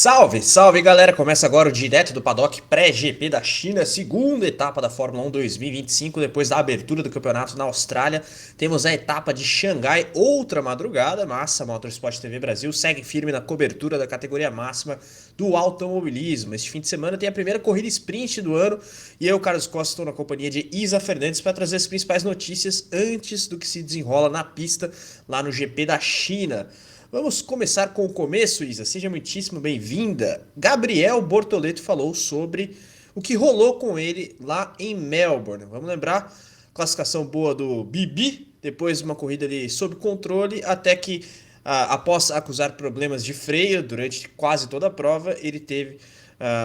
Salve, salve galera! Começa agora o direto do paddock pré-GP da China, segunda etapa da Fórmula 1 2025, depois da abertura do campeonato na Austrália. Temos a etapa de Xangai, outra madrugada. Massa Motorsport TV Brasil segue firme na cobertura da categoria máxima do automobilismo. Este fim de semana tem a primeira corrida sprint do ano e eu, Carlos Costa, estou na companhia de Isa Fernandes para trazer as principais notícias antes do que se desenrola na pista lá no GP da China. Vamos começar com o começo, Isa. Seja muitíssimo bem-vinda. Gabriel Bortoleto falou sobre o que rolou com ele lá em Melbourne. Vamos lembrar, classificação boa do Bibi, depois uma corrida ali sob controle, até que após acusar problemas de freio durante quase toda a prova, ele teve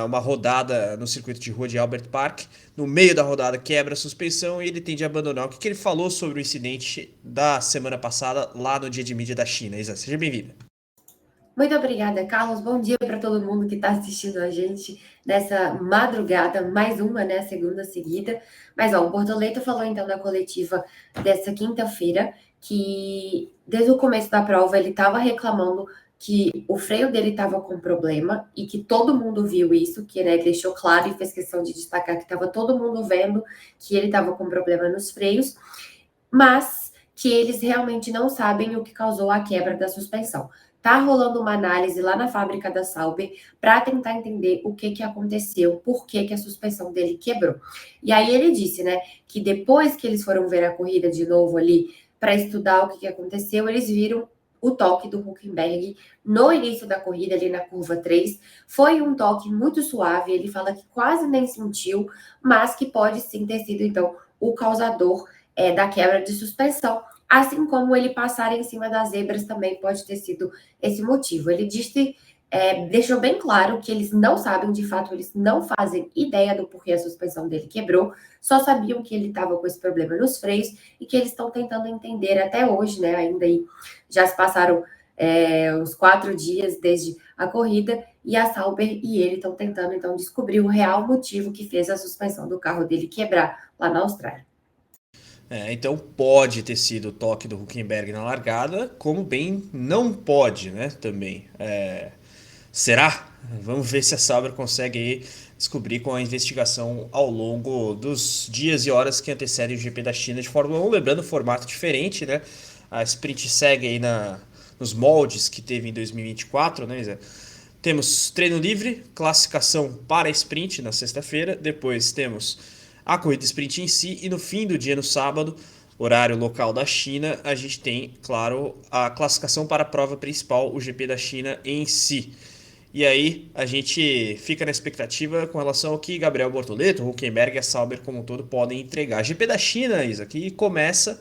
uma rodada no circuito de rua de Albert Park. No meio da rodada quebra a suspensão e ele tem de abandonar. O que ele falou sobre o incidente da semana passada lá no dia de mídia da China? Isa, seja bem-vinda. Muito obrigada, Carlos. Bom dia para todo mundo que está assistindo a gente nessa madrugada, mais uma, né, segunda seguida. Mas, ó, o Bortoleto falou, então, na coletiva dessa quinta-feira que, desde o começo da prova, ele estava reclamando que o freio dele estava com problema e que todo mundo viu isso, que, né, ele deixou claro e fez questão de destacar que estava todo mundo vendo que ele estava com problema nos freios, mas que eles realmente não sabem o que causou a quebra da suspensão. Tá rolando uma análise lá na fábrica da Sauber para tentar entender o que aconteceu, por que a suspensão dele quebrou. E aí ele disse, né, que depois que eles foram ver a corrida de novo ali para estudar o que aconteceu, eles viram o toque do Hülkenberg no início da corrida, ali na curva 3. Foi um toque muito suave, ele fala que quase nem sentiu, mas que pode sim ter sido, então, o causador da quebra de suspensão. Assim como ele passar em cima das zebras também pode ter sido esse motivo. Ele disse, deixou bem claro que eles não sabem, de fato, eles não fazem ideia do porquê a suspensão dele quebrou, só sabiam que ele estava com esse problema nos freios e que eles estão tentando entender até hoje, né? Ainda aí já se passaram uns 4 dias desde a corrida e a Sauber e ele estão tentando então descobrir o real motivo que fez a suspensão do carro dele quebrar lá na Austrália. Então pode ter sido o toque do Hülkenberg na largada, como bem não pode, né? Também. Será? Vamos ver se a Sauber consegue aí descobrir com a investigação ao longo dos dias e horas que antecedem o GP da China de Fórmula 1. Lembrando, formato diferente, né? A sprint segue aí nos moldes que teve em 2024, né, Isa? Temos treino livre, classificação para a sprint na sexta-feira, depois temos a corrida sprint em si e no fim do dia, no sábado, horário local da China, a gente tem, claro, a classificação para a prova principal, o GP da China em si. E aí a gente fica na expectativa com relação ao que Gabriel Bortoleto, Hülkenberg e a Sauber como um todo podem entregar. GP da China, Isa, que começa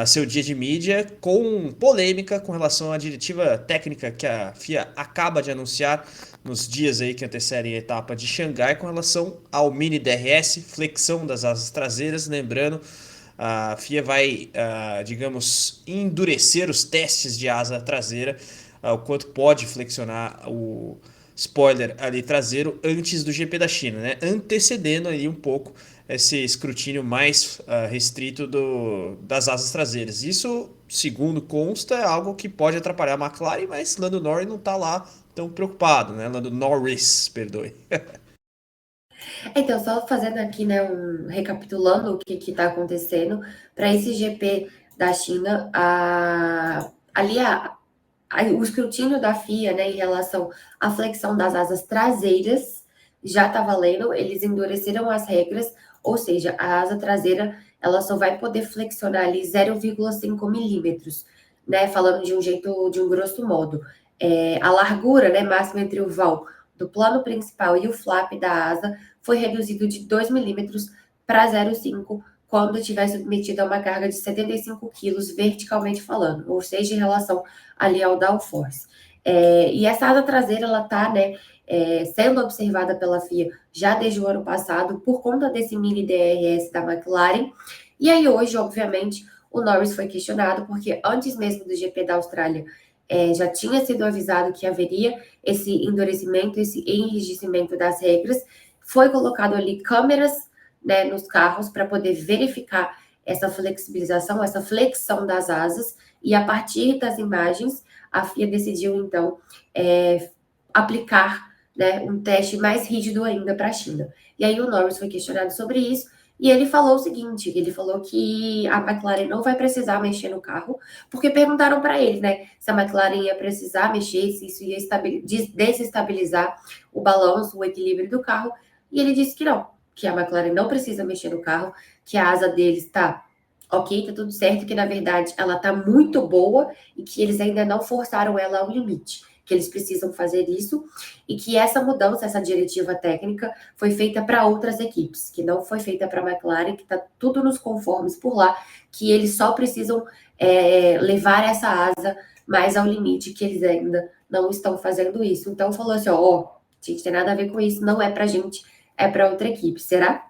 seu dia de mídia com polêmica com relação à diretiva técnica que a FIA acaba de anunciar nos dias aí que antecedem a etapa de Xangai com relação ao mini DRS, flexão das asas traseiras. Lembrando, a FIA vai, digamos, endurecer os testes de asa traseira, o quanto pode flexionar o spoiler ali traseiro antes do GP da China, né? Antecedendo aí um pouco esse escrutínio mais restrito das asas traseiras. Isso, segundo consta, é algo que pode atrapalhar a McLaren, mas Lando Norris não está lá tão preocupado, né? Lando Norris, perdoe. Então, só fazendo aqui, né, recapitulando o que está acontecendo, para esse GP da China, o escrutínio da FIA, né, em relação à flexão das asas traseiras já está valendo, eles endureceram as regras, ou seja, a asa traseira ela só vai poder flexionar ali 0,5 milímetros, né, falando de um jeito, de um grosso modo. A largura, né, máxima entre o vão do plano principal e o flap da asa foi reduzido de 2 milímetros para 0,5 quando estiver submetido a uma carga de 75 quilos verticalmente falando, ou seja, em relação ali ao downforce. E essa asa traseira, ela está, né, sendo observada pela FIA já desde o ano passado por conta desse mini DRS da McLaren. E aí hoje, obviamente, o Norris foi questionado porque antes mesmo do GP da Austrália já tinha sido avisado que haveria esse endurecimento, esse enrijecimento das regras. Foi colocado ali câmeras, né, nos carros para poder verificar essa flexibilização, essa flexão das asas, e a partir das imagens, a FIA decidiu, então, aplicar, né, um teste mais rígido ainda para a China. E aí o Norris foi questionado sobre isso, e ele falou o seguinte, ele falou que a McLaren não vai precisar mexer no carro, porque perguntaram para ele, né, se a McLaren ia precisar mexer, se isso ia desestabilizar o balanço, o equilíbrio do carro, e ele disse que não, que a McLaren não precisa mexer no carro, que a asa deles está ok, tá tudo certo, que na verdade ela tá muito boa e que eles ainda não forçaram ela ao limite, que eles precisam fazer isso e que essa mudança, essa diretiva técnica foi feita para outras equipes, que não foi feita para a McLaren, que tá tudo nos conformes por lá, que eles só precisam levar essa asa mais ao limite, que eles ainda não estão fazendo isso. Então falou assim, ó, gente, tem nada a ver com isso, não é pra gente, é para outra equipe. Será?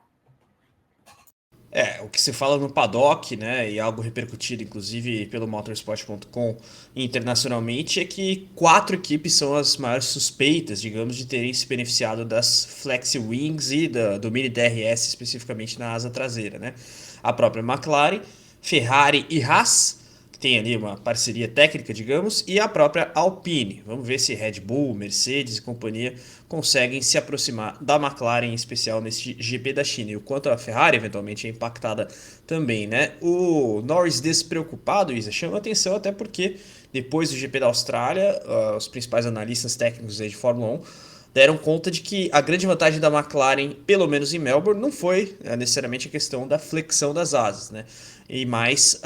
O que se fala no paddock, né, e algo repercutido inclusive pelo motorsport.com internacionalmente, é que 4 equipes são as maiores suspeitas, digamos, de terem se beneficiado das Flexi Wings e do Mini DRS especificamente na asa traseira, né? A própria McLaren, Ferrari e Haas, que tem ali uma parceria técnica, digamos, e a própria Alpine. Vamos ver se Red Bull, Mercedes e companhia conseguem se aproximar da McLaren, em especial nesse GP da China. E o quanto a Ferrari eventualmente é impactada também, né? O Norris despreocupado, Isa, chama atenção até porque depois do GP da Austrália, os principais analistas técnicos de Fórmula 1 deram conta de que a grande vantagem da McLaren, pelo menos em Melbourne, não foi necessariamente a questão da flexão das asas, né? E mais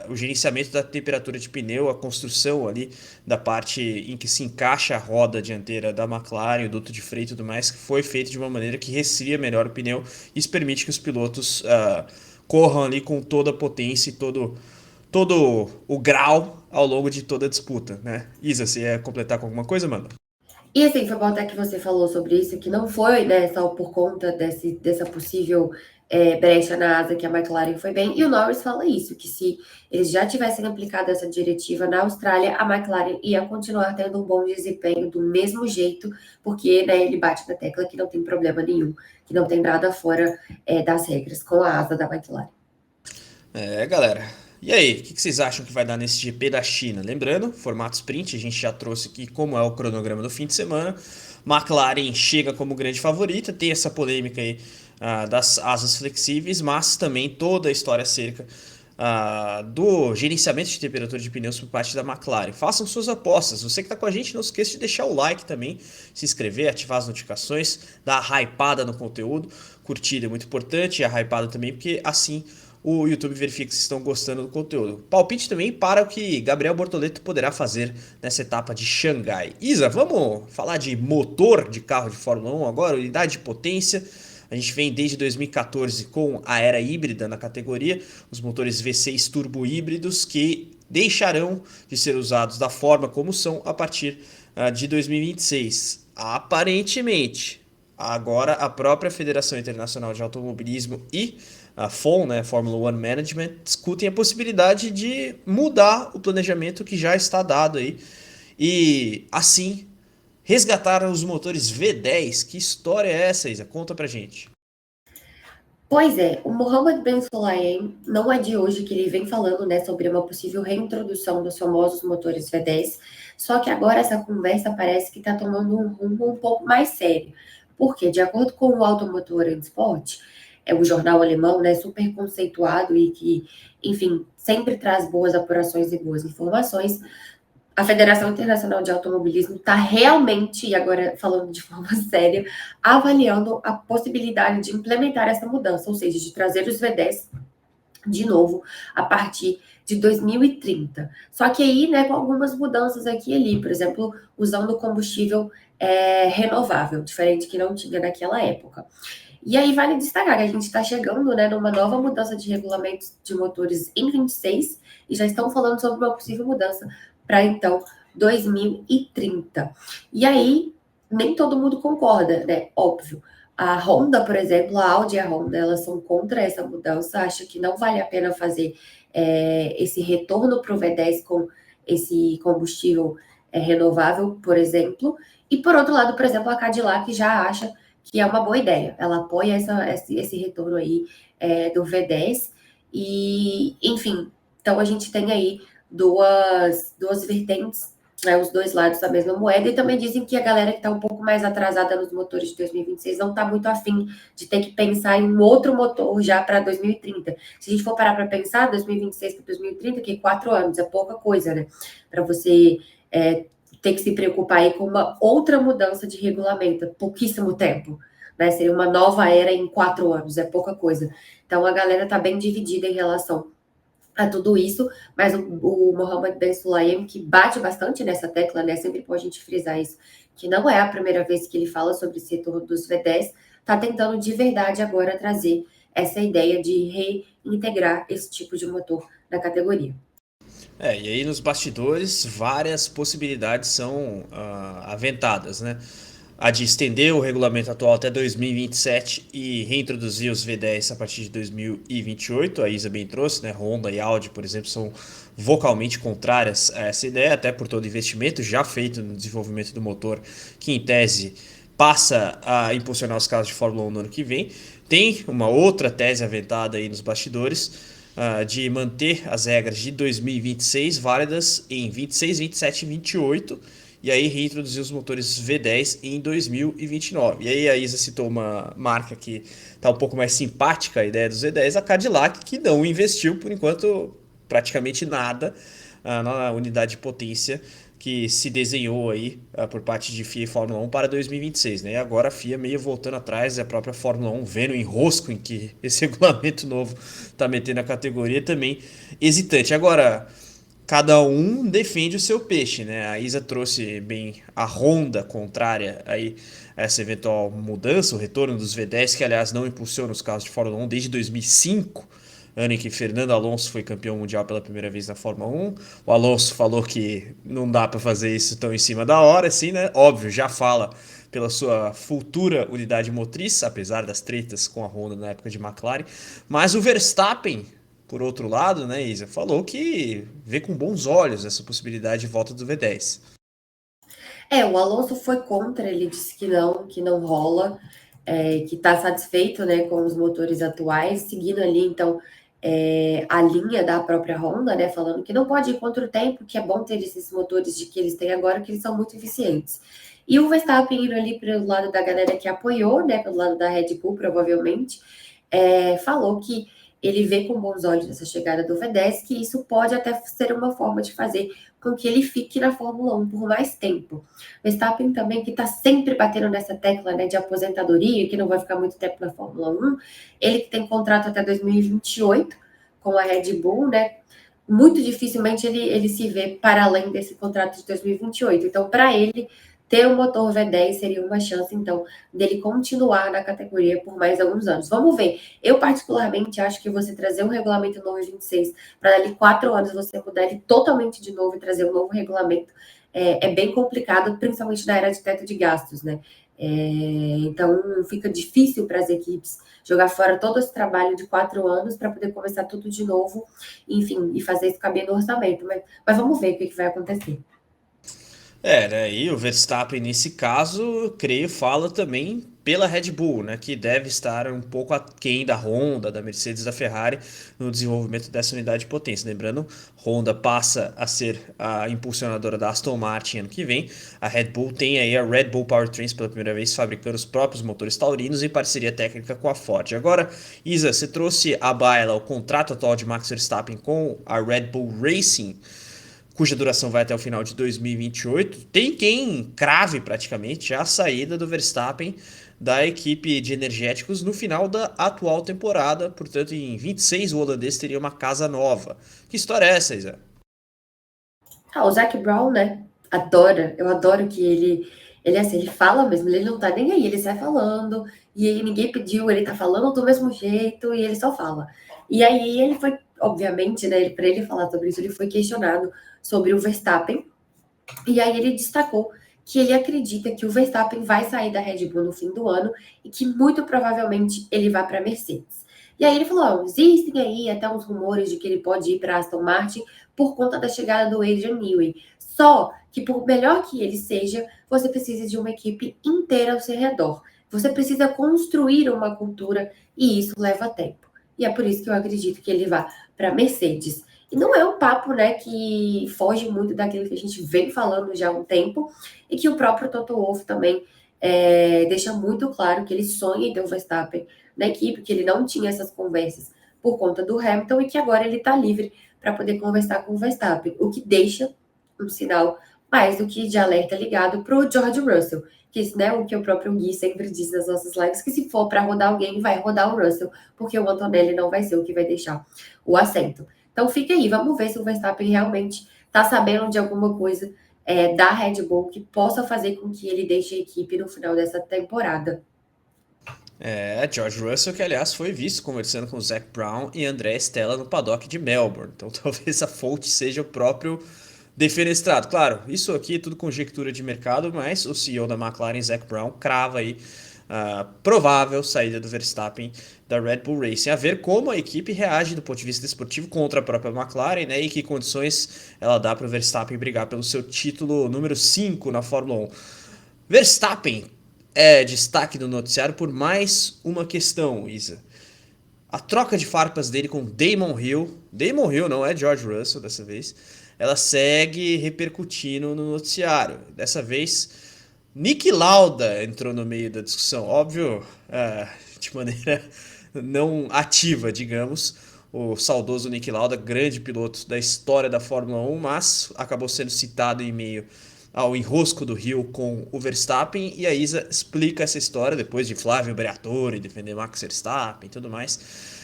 o gerenciamento da temperatura de pneu, a construção ali da parte em que se encaixa a roda dianteira da McLaren, o duto de freio e tudo mais, que foi feito de uma maneira que resfria melhor o pneu. Isso permite que os pilotos corram ali com toda a potência e todo o grau ao longo de toda a disputa, né? Isa, você ia completar com alguma coisa, mano? E assim, foi bom até que você falou sobre isso, que não foi, né, só por conta dessa possível brecha na asa que a McLaren foi bem. E o Norris fala isso, que se eles já tivessem aplicado essa diretiva na Austrália, a McLaren ia continuar tendo um bom desempenho do mesmo jeito, porque, né, ele bate na tecla que não tem problema nenhum, que não tem nada fora das regras com a asa da McLaren. Galera. E aí, o que vocês acham que vai dar nesse GP da China? Lembrando, formato sprint, a gente já trouxe aqui como é o cronograma do fim de semana. McLaren chega como grande favorita, tem essa polêmica aí das asas flexíveis, mas também toda a história acerca do gerenciamento de temperatura de pneus por parte da McLaren. Façam suas apostas. Você que está com a gente, não esqueça de deixar o like também, se inscrever, ativar as notificações, dar a hypada no conteúdo. Curtida é muito importante, e a hypada também, porque assim o YouTube verifica se estão gostando do conteúdo. Palpite também para o que Gabriel Bortoleto poderá fazer nessa etapa de Xangai. Isa, vamos falar de motor de carro de Fórmula 1 agora, unidade de potência. A gente vem desde 2014 com a era híbrida na categoria, os motores V6 turbo híbridos que deixarão de ser usados da forma como são a partir de 2026. Aparentemente, agora a própria Federação Internacional de Automobilismo e a FOM, né, Formula One Management, discutem a possibilidade de mudar o planejamento que já está dado aí e assim resgatar os motores V10. Que história é essa, Isa? Conta pra gente. Pois é, o Mohammed Ben Sulayem não é de hoje que ele vem falando, né, sobre uma possível reintrodução dos famosos motores V10, só que agora essa conversa parece que está tomando um rumo um pouco mais sério. Porque, de acordo com o Automotor and Sport, é o jornal alemão, né, super conceituado e que, enfim, sempre traz boas apurações e boas informações, a Federação Internacional de Automobilismo está realmente, e agora falando de forma séria, avaliando a possibilidade de implementar essa mudança, ou seja, de trazer os V10 de novo a partir de 2030. Só que aí, né, com algumas mudanças aqui e ali, por exemplo, usando combustível renovável, diferente que não tinha naquela época. E aí vale destacar que a gente está chegando, né, numa nova mudança de regulamentos de motores em 26 e já estão falando sobre uma possível mudança para então 2030. E aí nem todo mundo concorda, né? Óbvio. A Honda, por exemplo, a Audi e a Honda, elas são contra essa mudança, acham que não vale a pena fazer esse retorno para o V10 com esse combustível renovável, por exemplo. E por outro lado, por exemplo, a Cadillac já acha que é uma boa ideia. Ela apoia esse retorno aí do V10. E, enfim, então a gente tem aí duas vertentes os dois lados da mesma moeda, e também dizem que a galera que está um pouco mais atrasada nos motores de 2026 não está muito afim de ter que pensar em um outro motor já para 2030. Se a gente for parar para pensar, 2026 para 2030, que 4 anos é pouca coisa, né? Para você ter que se preocupar aí com uma outra mudança de regulamento, pouquíssimo tempo. Né? Seria uma nova era em 4 anos, é pouca coisa. Então a galera está bem dividida em relação a tudo isso, mas o Mohammed Ben Sulayem, que bate bastante nessa tecla, né? Sempre bom a gente frisar isso, que não é a primeira vez que ele fala sobre esse setor dos V10, está tentando de verdade agora trazer essa ideia de reintegrar esse tipo de motor na categoria. E aí nos bastidores várias possibilidades são aventadas, né? A de estender o regulamento atual até 2027 e reintroduzir os V10 a partir de 2028, a Isa bem trouxe, né? Honda e Audi, por exemplo, são vocalmente contrárias a essa ideia, até por todo o investimento já feito no desenvolvimento do motor, que em tese passa a impulsionar os carros de Fórmula 1 no ano que vem. Tem uma outra tese aventada aí nos bastidores, de manter as regras de 2026 válidas em 26, 27 e 28, e aí reintroduzir os motores V10 em 2029. E aí a Isa citou uma marca que está um pouco mais simpática à ideia dos V10, a Cadillac, que não investiu por enquanto praticamente nada na unidade de potência que se desenhou aí por parte de FIA e Fórmula 1 para 2026, né? E agora a FIA meio voltando atrás, a própria Fórmula 1 vendo o enrosco em que esse regulamento novo está metendo a categoria também hesitante. Agora, cada um defende o seu peixe, né? A Isa trouxe bem a Honda contrária aí a essa eventual mudança, o retorno dos V10, que aliás não impulsiona os carros de Fórmula 1 desde 2005, ano em que Fernando Alonso foi campeão mundial pela primeira vez na Fórmula 1. O Alonso falou que não dá para fazer isso tão em cima da hora, assim, né? Óbvio, já fala pela sua futura unidade motriz, apesar das tretas com a Honda na época de McLaren. Mas o Verstappen, por outro lado, né, Isa, falou que vê com bons olhos essa possibilidade de volta do V10. O Alonso foi contra, ele disse que não rola, que está satisfeito, né, com os motores atuais, seguindo ali, então, a linha da própria Honda, né, falando que não pode ir contra o tempo, que é bom ter esses motores de que eles têm agora, que eles são muito eficientes. E o Verstappen indo ali pelo lado da galera que apoiou, né, pelo lado da Red Bull, provavelmente, falou que ele vê com bons olhos essa chegada do V10, que isso pode até ser uma forma de fazer com que ele fique na Fórmula 1 por mais tempo. Verstappen também, que está sempre batendo nessa tecla, né, de aposentadoria, que não vai ficar muito tempo na Fórmula 1, ele que tem contrato até 2028 com a Red Bull, né, muito dificilmente ele se vê para além desse contrato de 2028. Então, para ele, ter um motor V10 seria uma chance, então, dele continuar na categoria por mais alguns anos. Vamos ver. Eu, particularmente, acho que você trazer um regulamento novo em 26, para dali 4 anos você mudar ele totalmente de novo e trazer um novo regulamento, é bem complicado, principalmente na era de teto de gastos, né? Então, fica difícil para as equipes jogar fora todo esse trabalho de 4 anos para poder começar tudo de novo, enfim, e fazer isso caber no orçamento. Mas vamos ver o que vai acontecer. Né? E o Verstappen, nesse caso, creio, fala também pela Red Bull, né? Que deve estar um pouco aquém da Honda, da Mercedes, da Ferrari no desenvolvimento dessa unidade de potência. Lembrando, Honda passa a ser a impulsionadora da Aston Martin ano que vem. A Red Bull tem aí a Red Bull Powertrains pela primeira vez fabricando os próprios motores taurinos em parceria técnica com a Ford. Agora, Isa, você trouxe à baila o contrato atual de Max Verstappen com a Red Bull Racing, cuja duração vai até o final de 2028, tem quem crave praticamente a saída do Verstappen da equipe de energéticos no final da atual temporada. Portanto, em 26 o holandês teria uma casa nova. Que história é essa, Isa? O Zac Brown, né? Eu adoro que ele assim, ele fala mesmo, ele não tá nem aí, ele sai falando, e aí ninguém pediu, ele tá falando do mesmo jeito, e ele só fala. E aí ele foi, obviamente, né, para ele falar sobre isso, ele foi questionado sobre o Verstappen, e aí ele destacou que ele acredita que o Verstappen vai sair da Red Bull no fim do ano e que muito provavelmente ele vai para a Mercedes. E aí ele falou: existem aí até uns rumores de que ele pode ir para Aston Martin por conta da chegada do Adrian Newey. Só que por melhor que ele seja, você precisa de uma equipe inteira ao seu redor. Você precisa construir uma cultura e isso leva tempo. E é por isso que eu acredito que ele vá para a Mercedes. E não é um papo, né, que foge muito daquilo que a gente vem falando já há um tempo e que o próprio Toto Wolff também deixa muito claro que ele sonha em ter o Verstappen na equipe, que ele não tinha essas conversas por conta do Hamilton e que agora ele está livre para poder conversar com o Verstappen, o que deixa um sinal mais do que de alerta ligado para o George Russell, que né, o que o próprio Gui sempre diz nas nossas lives, que se for para rodar alguém, vai rodar o Russell, porque o Antonelli não vai ser o que vai deixar o assento. Então fica aí, vamos ver se o Verstappen realmente está sabendo de alguma coisa da Red Bull que possa fazer com que ele deixe a equipe no final dessa temporada. George Russell, que aliás foi visto conversando com Zac Brown e André Stella no paddock de Melbourne. Então talvez a fonte seja o próprio defenestrado. Claro, isso aqui é tudo conjectura de mercado, mas o CEO da McLaren, Zac Brown, crava aí a provável saída do Verstappen da Red Bull Racing. A ver como a equipe reage do ponto de vista desportivo contra a própria McLaren, né? E que condições ela dá para o Verstappen brigar pelo seu título número 5 na Fórmula 1. Verstappen é destaque do noticiário por mais uma questão, Isa. A troca de farpas dele com Damon Hill não é George Russell dessa vez, ela segue repercutindo no noticiário. Dessa vez, Niki Lauda entrou no meio da discussão, óbvio, de maneira não ativa, digamos. O saudoso Niki Lauda, grande piloto da história da Fórmula 1, mas acabou sendo citado em meio ao enrosco do Rio com o Verstappen, e a Isa explica essa história depois de Flávio Briatore defender Max Verstappen e tudo mais.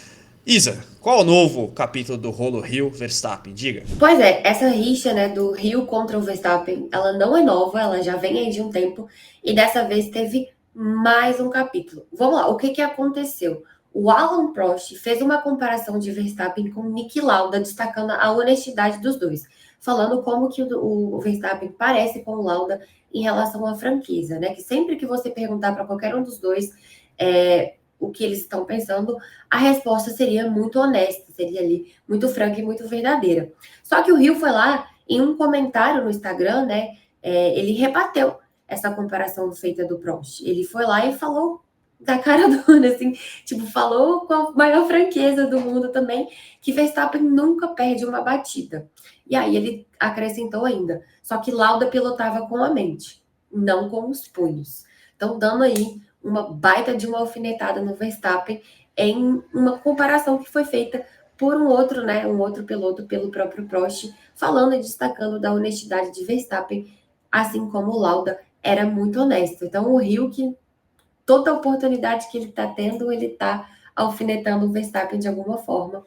Isa, qual o novo capítulo do rolo Rio-Verstappen? Diga. Pois é, essa rixa, né, do Rio contra o Verstappen, ela não é nova, ela já vem aí de um tempo, e dessa vez teve mais um capítulo. Vamos lá, o que que aconteceu? O Alan Prost fez uma comparação de Verstappen com Niki Lauda, destacando a honestidade dos dois, falando como que o Verstappen parece com o Lauda em relação à franqueza, né? Que sempre que você perguntar para qualquer um dos dois o que eles estão pensando, a resposta seria muito honesta, seria ali muito franca e muito verdadeira. Só que o Rio foi lá, em um comentário no Instagram, né? Ele rebateu essa comparação feita do Prost. Ele foi lá e falou da cara dura, assim, tipo, falou com a maior franqueza do mundo também, que Verstappen nunca perde uma batida. E aí ele acrescentou ainda, só que Lauda pilotava com a mente, não com os punhos. Então, dando aí uma baita de uma alfinetada no Verstappen em uma comparação que foi feita por um outro, né, um outro piloto pelo próprio Prost, falando e destacando da honestidade de Verstappen, assim como o Lauda era muito honesto. Então, o Rio que toda oportunidade que ele está tendo, ele está alfinetando o Verstappen de alguma forma.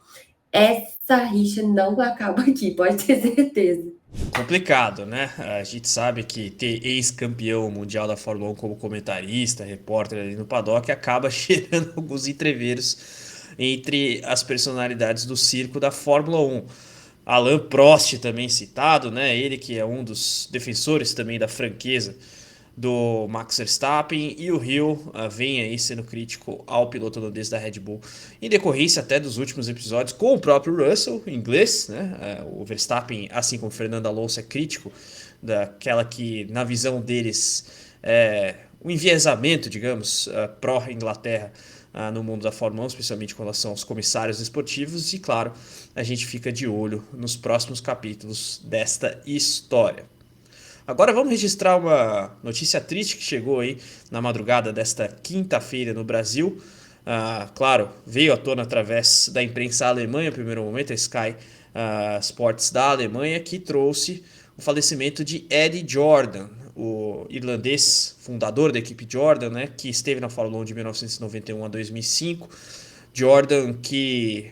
Essa rixa não acaba aqui, pode ter certeza. Complicado, né? A gente sabe que ter ex-campeão mundial da Fórmula 1 como comentarista, repórter ali no paddock, acaba gerando alguns entreveros entre as personalidades do circo da Fórmula 1. Alain Prost também citado, né? Ele que é um dos defensores também da franqueza do Max Verstappen, e o Hill vem aí sendo crítico ao piloto holandês da Red Bull, em decorrência até dos últimos episódios com o próprio Russell, inglês, né? O Verstappen, assim como o Fernando Alonso, é crítico daquela que, na visão deles, é um enviesamento, digamos, pró-Inglaterra no mundo da Fórmula 1, especialmente com relação aos comissários esportivos, e claro, a gente fica de olho nos próximos capítulos desta história. Agora vamos registrar uma notícia triste que chegou aí na madrugada desta quinta-feira no Brasil. Claro, veio à tona através da imprensa alemã, no primeiro momento, a Sky Sports da Alemanha, que trouxe o falecimento de Eddie Jordan, o irlandês fundador da equipe Jordan, né, que esteve na Fórmula 1 de 1991 a 2005. Jordan que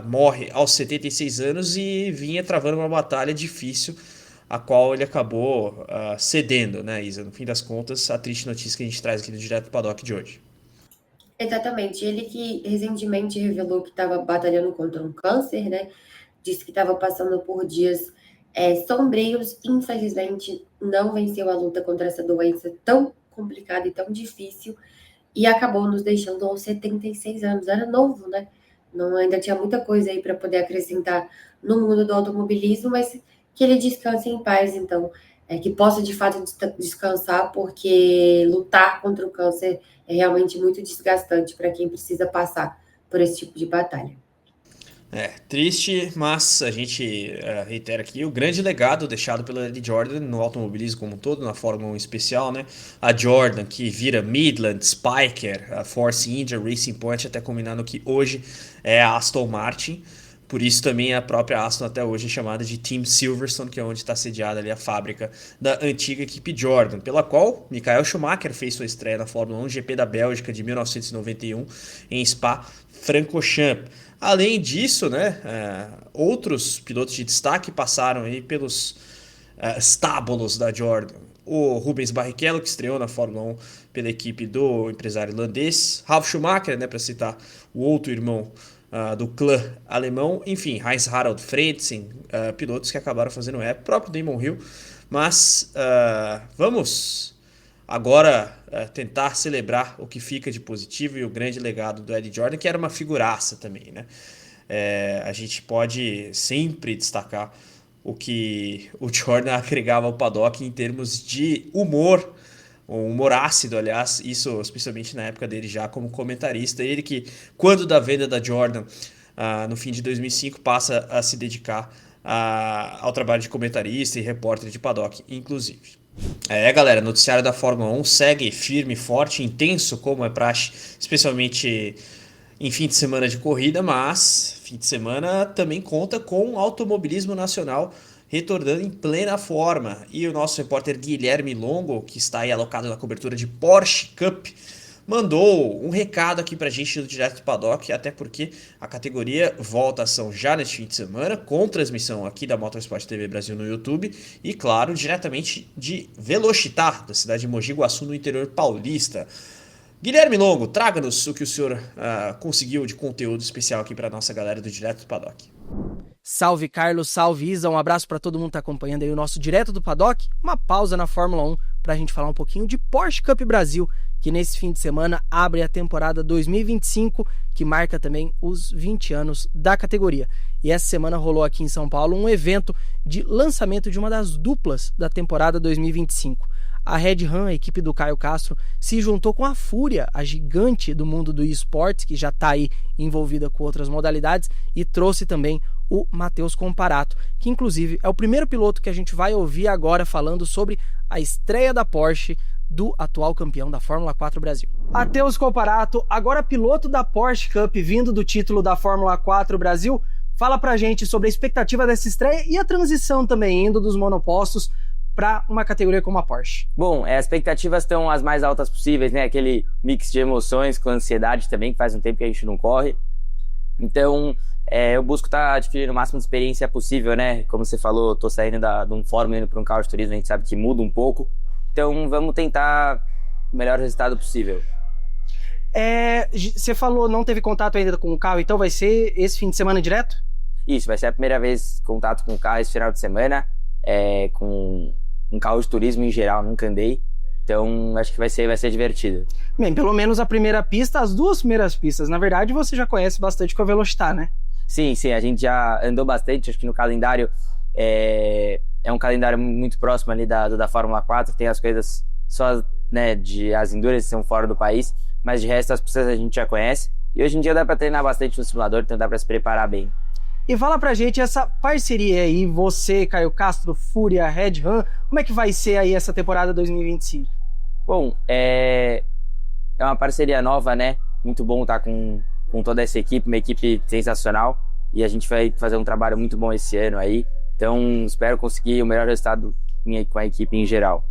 morre aos 76 anos e vinha travando uma batalha difícil, a qual ele acabou cedendo, né, Isa? No fim das contas, a triste notícia que a gente traz aqui no Direto Paddock de hoje. Exatamente. Ele que recentemente revelou que estava batalhando contra um câncer, né? Disse que estava passando por dias sombrios. Infelizmente, não venceu a luta contra essa doença tão complicada e tão difícil. E acabou nos deixando aos 76 anos. Era novo, né? Não, ainda tinha muita coisa aí para poder acrescentar no mundo do automobilismo, mas que ele descanse em paz, então. Que possa de fato descansar, porque lutar contra o câncer é realmente muito desgastante para quem precisa passar por esse tipo de batalha. Triste, mas a gente reitera aqui o grande legado deixado pelo Eddie Jordan no automobilismo como um todo, na Fórmula 1 em especial, né? A Jordan que vira Midland, Spyker, a Force India, Racing Point, até culminar no que hoje é a Aston Martin. Por isso também a própria Aston até hoje é chamada de Team Silverstone, que é onde está sediada ali a fábrica da antiga equipe Jordan, pela qual Michael Schumacher fez sua estreia na Fórmula 1 GP da Bélgica de 1991 em Spa-Francorchamps. Além disso, né, outros pilotos de destaque passaram aí pelos estábulos da Jordan. O Rubens Barrichello, que estreou na Fórmula 1 pela equipe do empresário irlandês. Ralf Schumacher, né, para citar o outro irmão do clã alemão. Enfim, Heinz-Harald Frentzen, pilotos que acabaram fazendo época. O próprio Damon Hill. Mas vamos agora tentar celebrar o que fica de positivo e o grande legado do Eddie Jordan, que era uma figuraça também, né? A gente pode sempre destacar o que o Jordan agregava ao paddock em termos de humor, um humor ácido, aliás, isso especialmente na época dele já como comentarista. Ele que, quando da venda da Jordan, no fim de 2005, passa a se dedicar ao trabalho de comentarista e repórter de paddock, inclusive. Galera, o noticiário da Fórmula 1 segue firme, forte, intenso, como é praxe, especialmente em fim de semana de corrida, mas fim de semana também conta com o automobilismo nacional retornando em plena forma. E o nosso repórter Guilherme Longo, que está aí alocado na cobertura de Porsche Cup, mandou um recado aqui pra gente no Direto do Paddock, até porque a categoria volta a ação já neste fim de semana, com transmissão aqui da Motorsport TV Brasil no YouTube e, claro, diretamente de Velocitar, da cidade de Mogi Guaçu, no interior paulista. Guilherme Longo, traga-nos o que o senhor conseguiu de conteúdo especial aqui para nossa galera do Direto do Paddock. Salve Carlos, salve Isa, um abraço para todo mundo que tá acompanhando aí o nosso Direto do Paddock, uma pausa na Fórmula 1 pra gente falar um pouquinho de Porsche Cup Brasil, que nesse fim de semana abre a temporada 2025, que marca também os 20 anos da categoria. E essa semana rolou aqui em São Paulo um evento de lançamento de uma das duplas da temporada 2025. A Red Ram, a equipe do Caio Castro, se juntou com a Fúria, a gigante do mundo do esportes, que já está aí envolvida com outras modalidades, e trouxe também o Matheus Comparato, que inclusive é o primeiro piloto que a gente vai ouvir agora falando sobre a estreia da Porsche do atual campeão da Fórmula 4 Brasil. Matheus Comparato, agora piloto da Porsche Cup, vindo do título da Fórmula 4 Brasil, fala pra gente sobre a expectativa dessa estreia e a transição também, indo dos monopostos para uma categoria como a Porsche. Bom, as expectativas estão as mais altas possíveis, né? Aquele mix de emoções com ansiedade também, que faz um tempo que a gente não corre. Então, eu busco estar adquirindo o máximo de experiência possível, né? Como você falou, eu tô saindo de um Fórmula indo para um carro de turismo, a gente sabe que muda um pouco. Então, vamos tentar o melhor resultado possível. Você falou, não teve contato ainda com o carro, então vai ser esse fim de semana direto? Isso, vai ser a primeira vez contato com o carro esse final de semana, com um carro de turismo em geral, nunca andei. Então, acho que vai ser divertido. Bem, pelo menos a primeira pista, as duas primeiras pistas. Na verdade, você já conhece bastante com a Velocitar, né? Sim, a gente já andou bastante. Acho que no calendário é um calendário muito próximo ali da Fórmula 4. Tem as coisas só, né, as endurance são fora do país, mas de resto as pistas a gente já conhece. E hoje em dia dá para treinar bastante no simulador, então dá para se preparar bem. E fala pra gente essa parceria aí, você, Caio Castro, Fúria, Red Ram, como é que vai ser aí essa temporada 2025? Bom, é uma parceria nova, né? Muito bom estar com toda essa equipe, uma equipe sensacional. E a gente vai fazer um trabalho muito bom esse ano aí. Então, espero conseguir o melhor resultado com a equipe em geral.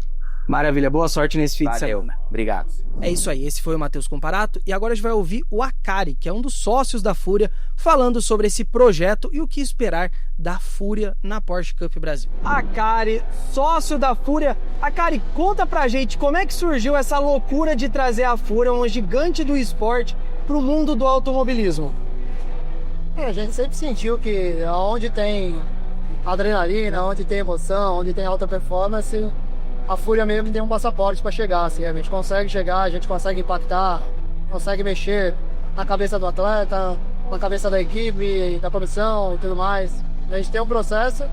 Maravilha, boa sorte nesse fim de semana. Obrigado. É isso aí, esse foi o Matheus Comparato e agora a gente vai ouvir o Akari, que é um dos sócios da Fúria, falando sobre esse projeto e o que esperar da Fúria na Porsche Cup Brasil. Akari, sócio da Fúria. Akari, conta pra gente como é que surgiu essa loucura de trazer a Fúria, um gigante do esporte, pro mundo do automobilismo. A gente sempre sentiu que onde tem adrenalina, onde tem emoção, onde tem alta performance, a Fúria mesmo tem um passaporte para chegar, assim, a gente consegue chegar, a gente consegue impactar, consegue mexer na cabeça do atleta, na cabeça da equipe, da comissão e tudo mais. A gente tem um processo,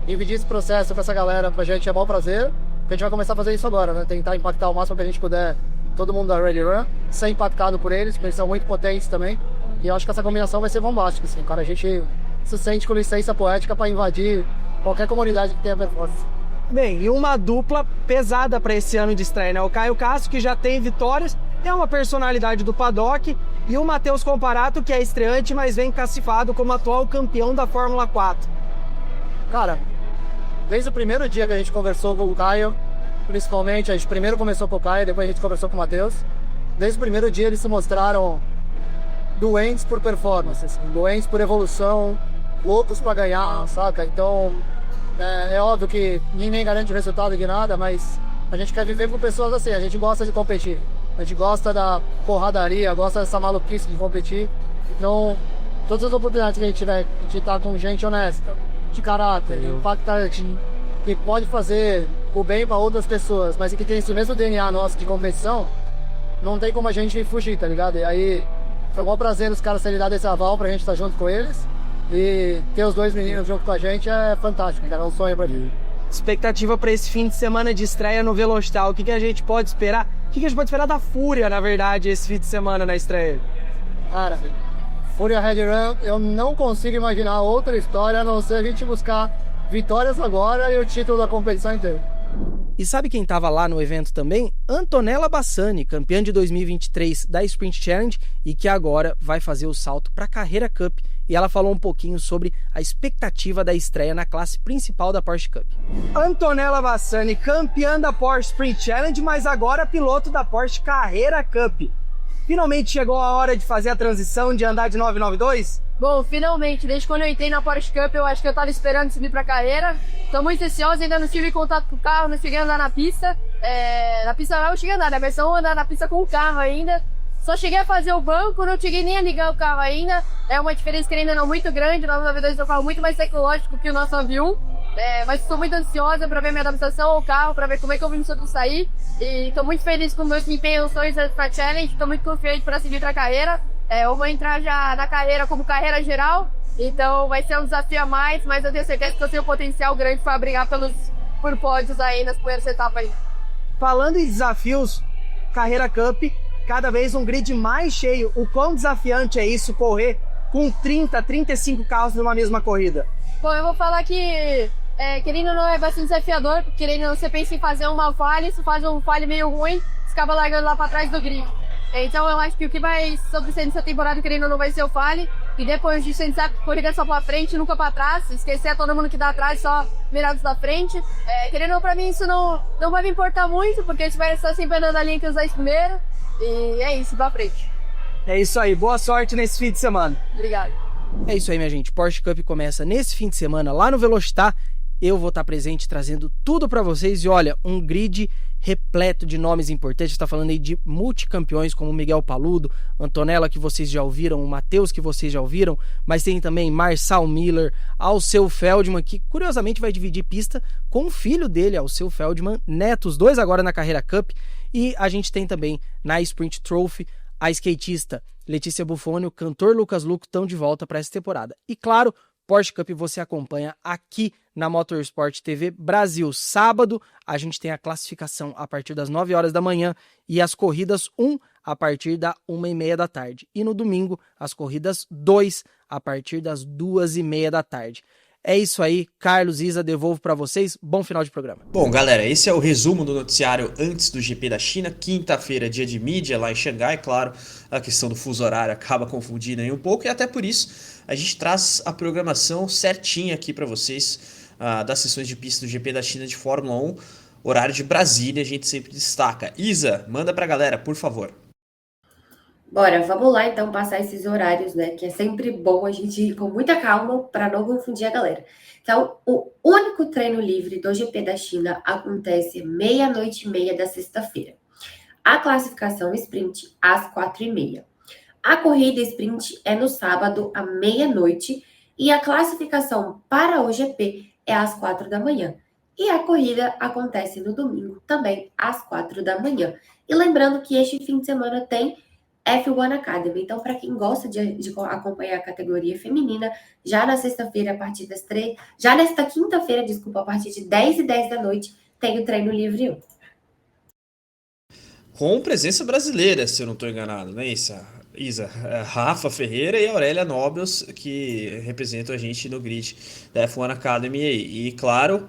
dividir esse processo com essa galera pra gente é bom prazer, a gente vai começar a fazer isso agora, né? Tentar impactar o máximo que a gente puder todo mundo da Ready Run, ser impactado por eles, porque eles são muito potentes também, e eu acho que essa combinação vai ser bombástica, assim, cara, a gente se sente com licença poética para invadir qualquer comunidade que tenha performance. Bem, e uma dupla pesada para esse ano de estreia, né? O Caio Castro, que já tem vitórias, é uma personalidade do paddock, e o Matheus Comparato, que é estreante, mas vem cacifado como atual campeão da Fórmula 4. Cara, desde o primeiro dia que a gente conversou com o Caio, principalmente, a gente primeiro começou com o Caio, depois a gente conversou com o Matheus. Desde o primeiro dia eles se mostraram doentes por performance, assim, doentes por evolução, loucos para ganhar, saca? Então, é óbvio que ninguém garante o resultado de nada, mas a gente quer viver com pessoas assim, a gente gosta de competir. A gente gosta da porradaria, gosta dessa maluquice de competir. Então, todas as oportunidades que a gente tiver de estar com gente honesta, de caráter, impactante, que pode fazer o bem para outras pessoas, mas que tem esse mesmo DNA nosso de competição, não tem como a gente fugir, tá ligado? E aí, foi um bom prazer os caras terem dado esse aval pra gente estar junto com eles. E ter os dois meninos junto com a gente é fantástico, cara, é um sonho pra mim. Expectativa para esse fim de semana de estreia no Velocital, o que a gente pode esperar? O que a gente pode esperar da Fúria, na verdade, esse fim de semana na estreia? Cara, Fúria Red Run, eu não consigo imaginar outra história a não ser a gente buscar vitórias agora e o título da competição inteira. E sabe quem estava lá no evento também? Antonella Bassani, campeã de 2023 da Sprint Challenge e que agora vai fazer o salto para a Carrera Cup. E ela falou um pouquinho sobre a expectativa da estreia na classe principal da Porsche Cup. Antonella Bassani, campeã da Porsche Sprint Challenge, mas agora piloto da Porsche Carrera Cup. Finalmente chegou a hora de fazer a transição de andar de 992? Bom, finalmente, desde quando eu entrei na Porsche Cup, eu acho que eu tava esperando subir pra carreira. Tô muito ansiosa, ainda não tive contato com o carro, não cheguei a andar na pista. Na pista não cheguei a andar, né? Mas só andar na pista com o carro ainda. Só cheguei a fazer o banco, não cheguei nem a ligar o carro ainda. É uma diferença que ainda não muito grande, o 992 é um carro muito mais tecnológico que o nosso avião. Mas estou muito ansiosa para ver minha adaptação ao carro, para ver como é que eu vou me sair. E estou muito feliz com o meu desempenho na Challenge, estou muito confiante para seguir para a carreira. Eu vou entrar já na carreira como carreira geral, então vai ser um desafio a mais, mas eu tenho certeza que eu tenho um potencial grande para brigar por pódios aí nas primeiras etapas aí. Falando em desafios, Carrera Cup, cada vez um grid mais cheio. O quão desafiante é isso, correr com 30, 35 carros numa mesma corrida? Bom, eu vou falar que, querendo ou não, é bastante desafiador, porque querendo ou não, você pensa em fazer uma falha, se faz um falha meio ruim, você acaba largando lá para trás do grid. Então eu acho que o que vai sobresair nessa temporada, querendo ou não, vai ser o falha, e depois disso a gente sabe que corrida só para frente, nunca para trás, esquecer todo mundo que dá atrás, só mirados da frente. Querendo ou não, para mim isso não vai me importar muito, porque a gente vai estar sempre andando ali entre os 10 primeiros, e é isso, para frente. É isso aí, boa sorte nesse fim de semana. Obrigado. É isso aí, minha gente. Porsche Cup começa nesse fim de semana lá no Velocitar. Eu vou estar presente trazendo tudo para vocês. E olha, um grid repleto de nomes importantes. Está falando aí de multicampeões como Miguel Paludo, Antonella, que vocês já ouviram, o Matheus, que vocês já ouviram, mas tem também Marcel Miller, Alceu Feldman, que curiosamente vai dividir pista com o filho dele, Alceu Feldman, neto, os dois agora na Carrera Cup. E a gente tem também na Sprint Trophy a skatista Letícia Buffoni, o cantor Lucas Luco estão de volta para essa temporada. E claro, Porsche Cup você acompanha aqui na Motorsport TV Brasil. Sábado a gente tem a classificação a partir das 9 horas da manhã e as corridas 1 a partir da 1h30 da tarde. E no domingo as corridas 2 a partir das 2h30 da tarde. É isso aí, Carlos, Isa, devolvo para vocês. Bom final de programa. Bom, galera, esse é o resumo do noticiário antes do GP da China. Quinta-feira, dia de mídia lá em Xangai. Claro, a questão do fuso horário acaba confundindo aí um pouco. E até por isso, a gente traz a programação certinha aqui para vocês das sessões de pista do GP da China de Fórmula 1. Horário de Brasília, a gente sempre destaca. Isa, manda pra galera, por favor. Bora, vamos lá então passar esses horários, né? Que é sempre bom a gente ir com muita calma para não confundir a galera. Então, o único treino livre do GP da China acontece 00:30 da sexta-feira. A classificação sprint às 4h30. A corrida sprint é no sábado à 00:00 e a classificação para o GP é às 4 da manhã. E a corrida acontece no domingo também às 4 da manhã. E lembrando que este fim de semana tem F1 Academy. Então, para quem gosta de acompanhar a categoria feminina, já na sexta-feira, a partir das 3... Já nesta quinta-feira, desculpa, a partir de 10h10 da noite, tem o treino livre 1. Com presença brasileira, se eu não estou enganado, não é isso? Isa, Rafa Ferreira e Aurélia Nobles, que representam a gente no grid da F1 Academy aí. E claro,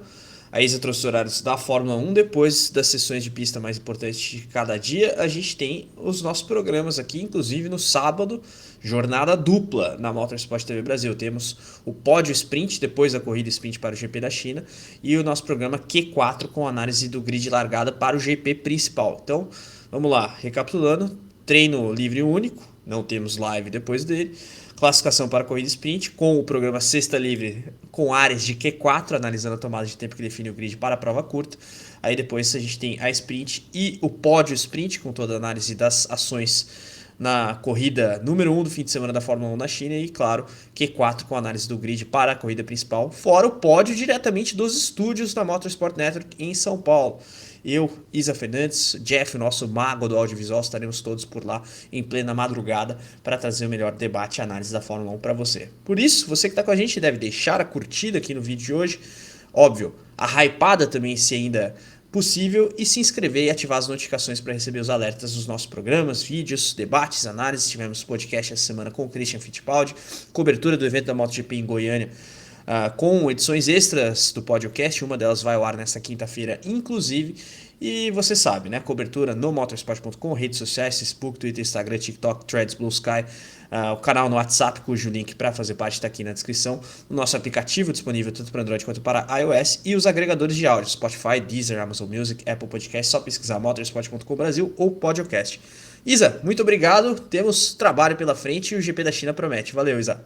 a Isa trouxe os horários da Fórmula 1. Depois das sessões de pista mais importantes de cada dia, a gente tem os nossos programas aqui, inclusive no sábado, jornada dupla na Motorsport TV Brasil. Temos o pódio sprint, depois da corrida sprint para o GP da China, e o nosso programa Q4 com análise do grid largada para o GP principal. Então, vamos lá, recapitulando, treino livre único, não temos live depois dele. Classificação para a corrida sprint, com o programa Sexta Livre, com áreas de Q4, analisando a tomada de tempo que define o grid para a prova curta. Aí depois a gente tem a sprint e o pódio sprint, com toda a análise das ações na corrida número 1 do fim de semana da Fórmula 1 na China. E claro, Q4 com análise do grid para a corrida principal, fora o pódio diretamente dos estúdios da Motorsport Network em São Paulo. Eu, Isa Fernandes, Jeff, o nosso mago do audiovisual, estaremos todos por lá em plena madrugada para trazer o melhor debate e análise da Fórmula 1 para você. Por isso, você que está com a gente deve deixar a curtida aqui no vídeo de hoje, óbvio, a hypada também, se ainda possível, e se inscrever e ativar as notificações para receber os alertas dos nossos programas, vídeos, debates, análises. Tivemos podcast essa semana com o Christian Fittipaldi, cobertura do evento da MotoGP em Goiânia, com edições extras do podcast. Uma delas vai ao ar nesta quinta-feira, inclusive. E você sabe, né? Cobertura no motorsport.com, redes sociais, Facebook, Twitter, Instagram, TikTok, Threads, Blue Sky, o canal no WhatsApp, cujo link para fazer parte está aqui na descrição, o nosso aplicativo disponível tanto para Android quanto para iOS, e os agregadores de áudio, Spotify, Deezer, Amazon Music, Apple Podcast. Só pesquisar motorsport.com Brasil ou podcast. Isa, muito obrigado, temos trabalho pela frente e o GP da China promete. Valeu, Isa.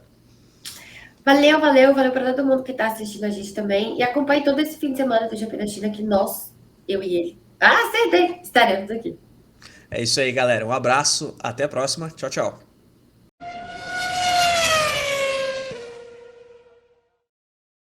Valeu para todo mundo que está assistindo a gente também. E acompanhe todo esse fim de semana do GP da China que eu e ele, acertei, estaremos aqui. É isso aí, galera. Um abraço, até a próxima. Tchau, tchau.